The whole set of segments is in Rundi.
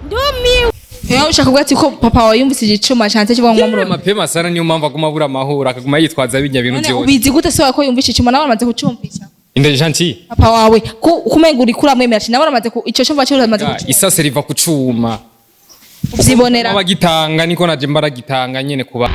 Ndumiwe. Ushaka kuvuga ati ko papa wawe yumvise igicuma cyane cyo ngo muroma. Mapema sana niyo mpamvu aguma bura amahoro akaguma yitwaza bijya bintu byose. Ubizi gute se wako yumvise igicuma nawe amaze kucumvisha? Inde gentil. Papa wawe kumenga uri kura mwemera cyane nawe amaze ico cyumva cyo amaze kucuma. Isase riva kucuma. Zibonera. Abagitanga niko naje mbaragitanga nyene kuba.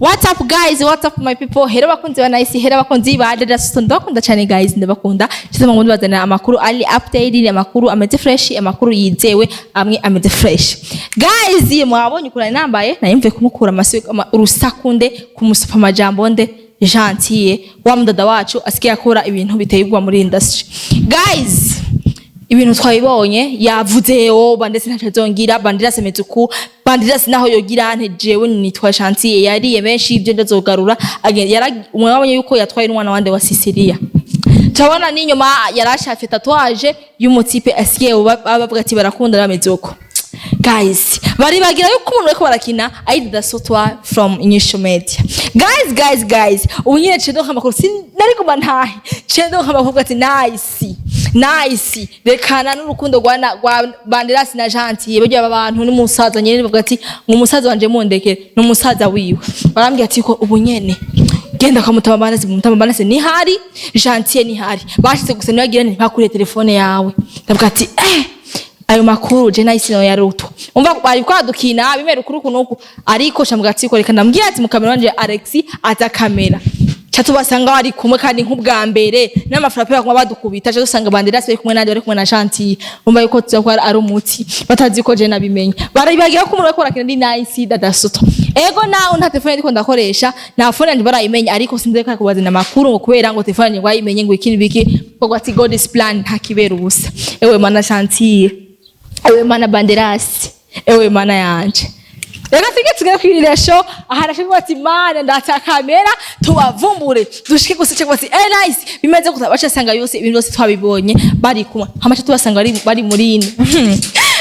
What's up guys? What's up my people? Hera bakunzi ba nice, hera bakunzi ba DADA SUTWA. Ndakunda cyane guys, ndabakunda. Cyane ngo ndibazana amakuru ali update, amakuru ameze fresh, amakuru yizewe, amwe ameze fresh. Guys, mwabonye kura nambaye, nayimve kumukura urusakunde kumusupa amajambo nde gentil wa mdada wacu asikiye akora ibintu biteyigwa muri industry. Guys, ibintu twabibonye yavuzeyo bandese ntacazongira banderas metuku banderas naho yogira ante jewe nitwa Chantier yariye benshi ibyo ndazogarura mwabonye yuko yatwaye n'umwana wande wa Sicilia tabona n'inyuma yarashafe tatuage y'umutipe asiye bavuga ati barakunda bamezuko. Guys, bari bagira yuko umuntu weko barakina DADA SUTWA from INYISHU media. Guys, ubunyine cendo nk'amakuru sinari kuba ntahe cendo nk'amakuru ati nice rekana n'urukundo rwa Banderas na Gentil bajya abantu n'umusaza nyene bavuga ati umusaza wanje mundekere n'umusaza wiwe barambye ati ko ubunyene genda kamutama Banderas ni hari Gentil ni hari bashitse gusa nibagira ntibakure telefone yawe ndavuga ati ayo makuru je nice no yarutwa umva bari kwadukina bimera ukuri kunuko ariko shamugati ko reka ndambwira ati mu kamera wanje Alexi ata kamera cyatubasanga bari kumwe kandi nk'ubwa mbere n'amafrape bakuma badukubita cyo dusanga Banderas bari kumwe nandi bari kumwe na Gentil umva yuko tuzakora ari umuti batazi ko je nabimenye barabibagira ko umuntu wakora kindi nice DADA SUTWA ego nawe nta telefone ndiko ndakoresha na phone ndi barayimenya ariko sinzeka kubazana makuru ngo kubera ngo telefone ngo ayimenye ngo ikindi biki ko ati God is plan ntakibera ubusa ewe mana Gentil ewe mana Banderas ewe mana yanje reka tugere kwirira show aharashimwe ati mana ndata kamera tubavumbure dushike gusa cyo ati nice bimeze kutabasha sanga yose ibintu byose twabibonye bari kumwe hamacha tubasanga bari muri ine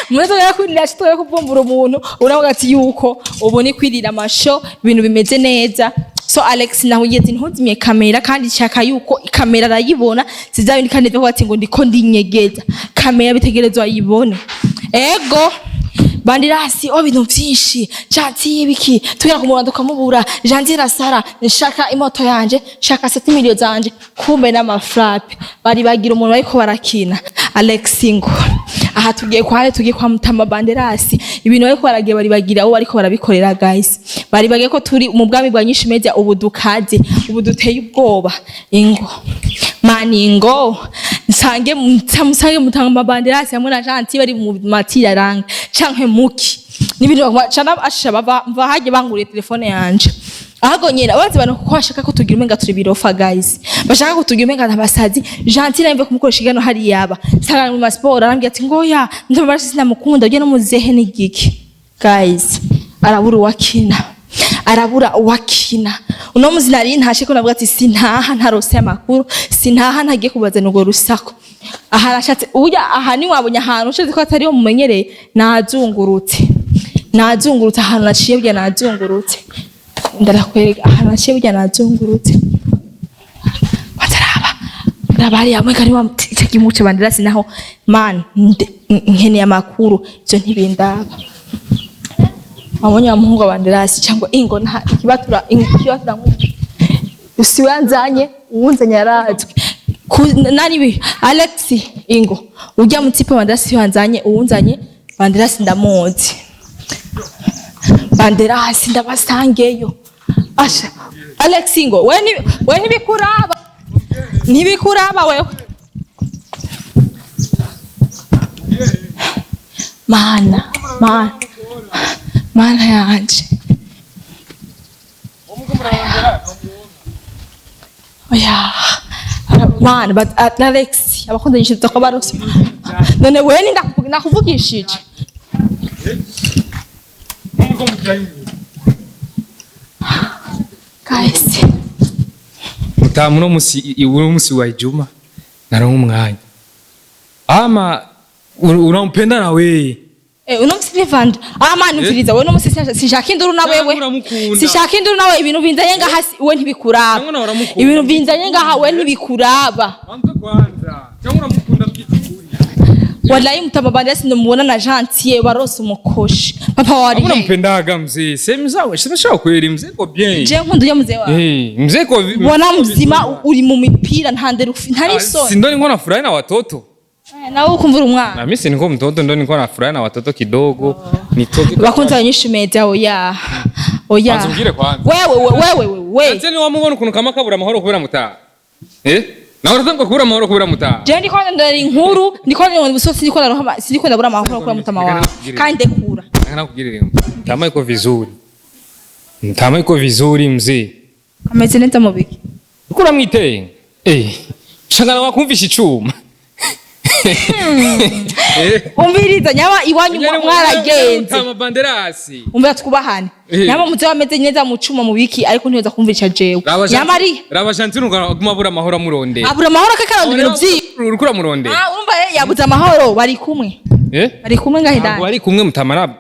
muri tugere kwirira show tugere kuvumbura umuntu uravuga ati yuko ubone kwirira amasho ibintu bimeze neza. So Alex naho yezi ntuzimye kamera kandi cyaka yuko kamera arayibona sizabindi kandi byo ati ngo ndiko ndinyegeza kamera bitegerezwa yibone ego Banderas ibintu byinshi Gentil biki tugera ku muranduka mubura Gentil rasara nshaka imoto yanje shaka 7 miliyoni zanje kumbe n'amafrape bari bagira umuntu bariko barakina Alex ngo aha tugiye kwa mutama Banderas ibintu bariko baragiye bari bagira abo bariko barabikorera guys bari bagiye ko turi mu bwami bwa INYISHU media ubu dukaze ubu duteye ubwoba ingo maningo nsange mutanga Banderas hamwe na Gentil bari mu matira ranga canke muki nibintu bacana ashaka bava haje banguriye telefone yanje ahago nyera abazi bano ko bashaka ko tugira umenga turi birofa guys bashaka ko tugira umenga ntabasazi Gentil naimve kumukoresha igano hari yaba sanga mu sport arambye ati ngoya ndabara sinamukunda uje no muzehe n'igiki guys arabura wakina uno muzi nari ntashe ko navuga ati sintaha ntarose amakuru sintaha ntagiye kubaza nugo rusako aha arashatse uya aha ni wabonye ahantu ushize ko atari yo mumenyereye nazungurutse ahantu naciye bya nazungurutse ndarakwereka ahantu naciye bya nazungurutse Nabari yamwe kari wa itakimuce Banderas naho man nkene amakuru ivyo ntibindaba abonye amuhungu Banderas cyangwa ingo nta kibatura usiwanzanye uwunzanye yarazwe nani Alex ingo ujya mu tipe Banderas wanzanye uwunzanye Banderas ndamuzi Banderas ndabasangeyo asha Alex ingo we nibikuraba wewe mana yanje oya man but Alex abakunda yishitse ko barose none we ndakuvugishije guys mutamuno musi wa Juma naro umwanya ama unampenda na wewe unomsi Vand man mfiriza we no sinshaka induru na wewe sinshaka induru nawe ibintu binzanye ngaha we ntibikuraba ibintu binzanye ngaha we ntibikuraba banza kwanza cyangwa uramukunda by'ukuri wallahi mutama banderasi ndamubona na Gentil barose umukoshi papa wari Abona mpendaga mzee sema sawa kweli mzee ko bien je nkundu yo mzee wa mzee ko bona mzima uri mu mipira ntandere ntari so si ndo niko nafurahi na watoto nawe ukumvura umwana na mimi si niko mtoto ndo niko nafurahi na watoto kidogo nitoke bakunze abanyishu media oya Anzungire kwanza wewe Ati ni wamubona ukuntu kama kabura amahoro kubera mutaha na urutanga kubura amahoro kubera mutaha je ndiko ndari inkuru ndiko ndari busosi ndiko ndaroha ndiko ndabura amahoro kubera mutama wawe kandi ndekura nakubwirira Ntama iko vizuri mzee ameze neza mu biki ukura mwiteye shangana wakumvisha icuma umviriza nyama iwanyu mwaragenze Ntama BANDERAS umva twubahane nyama muze wameze neza mu cuma mu biki ariko ntiweza kumvisha jewe nyama ari raba Gentil uguma abura amahoro amuronde abura amahoro akakaranda ibintu vyi urukura muronde urumva yabuze amahoro bari kumwe bari kumwe ngahidana bari kumwe mutamara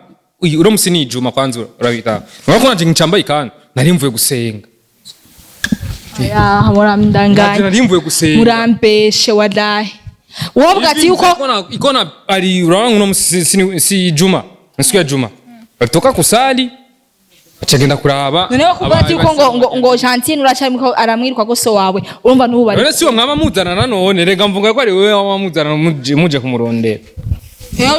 uramusi ni ijuma kwanza urabita urako nanje ncambaye kandi nari mvuye gusenga muramdanganya nari mvuye gusenga murambeshe wallahi wovuga ati yuko ikona ari uranga no si juma nsiku ya juma batoka kusali acagenda kuraba none bakubwira ati yuko ngo Gentil uracamiko aramwiruka goso wawe urumva ntubari none si wo mwama muzana nanone rega mvuga ko ari wewe wamuzana muje kumurondera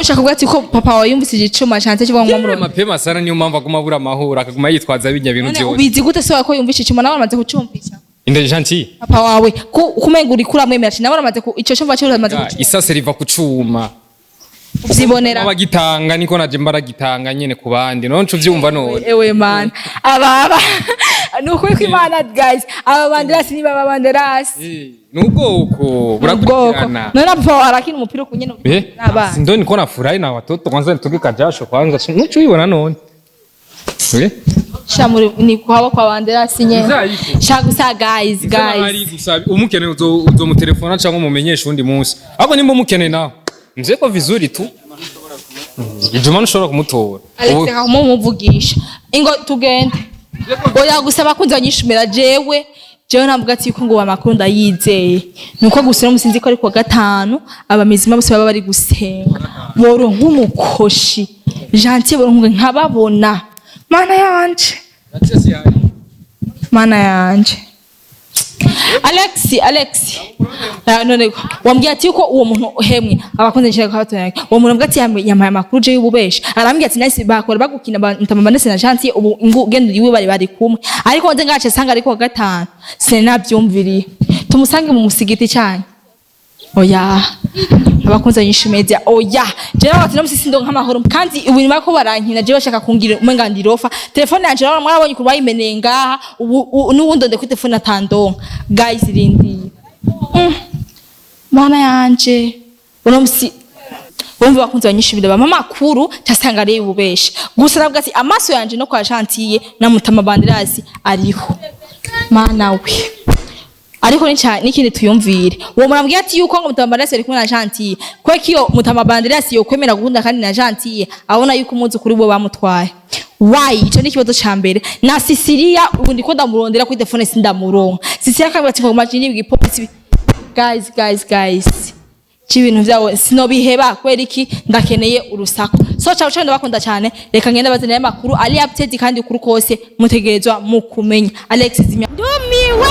ushaka kuvuga ati ko papa wawe yumvise igicuma Gentil kivuga ngo murondera mapema sana niyo mpamvu aguma abura amahoro akaguma yitwaza bijya bintu byose ubizi gute se wako yumvise igicuma nawe amaze kucumvisha inde Gentil papa wawe kumenga uri kura mwemera nawe amaze ico cyo mva amaze kucuma isase riva kucuma uzibonera abagitanga niko naje mbaragitanga nyene ku bandi none ncu vyumva none ewe man aba nuko ko Imana guys aba BANDERAS ni baba BANDERAS nubwoko burakurikirana none papa arakina umupira ku nyene naba ndo niko nafurahi na watoto kwanza nitoke kajasho kwanza nucu yibona none shamuri ni kwa BANDERAS nyene shagusa guys umukene uzomutelefona cyangwa umumenyesha undi munsi ahubwo nimba umukene nawe mzee ko vizuri tu ijuma nshobora kumutora Alex mumuvugisha ingo tugende oya gusaba kunza anyishimira jewe ntabwo ati ko ngo amakuru ndayizeye nuko gusira musinzi ko ari kwa gatanu abamizima bose baba bari gusenga boro nk'umukoshi Gentil boro nkababona mana yanje Alex none wambwiye ati uko uwo muntu uhemwe abakunze nshaka kwabatona uwo muntu mbwati yamaye amakuru je y'ububesha arambwiye ati nasi bakora bagukina Ntama BANDERAS na Gentil ubu ingendo yiwe bari kumwe ariko nze ngace sanga ariko gatanu sinabyumviriye tumusange mu musigiti cyane oya abakunze nyishimedia oya je bati no musisi ndo nk'amahoro kandi ubu nyuma ko barankina je bashaka kungira umengandirofa telefone yanje rero mwarabonye kurwa imeneye ngaha n'ubundi ndende ku telefone atandonka guys rindi mana yanje uno musi bumva bakunze banyishimira bama makuru cyasanga ari ububesha gusa nabwo ati amaso yanje no kwa Gentil na Ntama BANDERAS ariho mana we ariko n'ikindi tuyumvire uwo murambwiye ati yuko ngo Ntama BANDERAS ari kumwe na Gentil kweko Ntama BANDERAS yo kwemera gukunda kandi na Gentil abona yuko umunsi kuri bo bamutwaye why ico ni kibazo ca mbere na Sicilia ubu ndiko ndamurondera kuri telefone sindamuronka Sicilia kabira ati ngo majini bw'ipolisi guys ibintu vyawe sinobiheba kwera iki ndakeneye urusako so cyane cyane ndabakunda cyane reka ngenda bazana makuru ali update kandi kuri kose mutegerezwa mu kumenya Alex zimya ndumiwe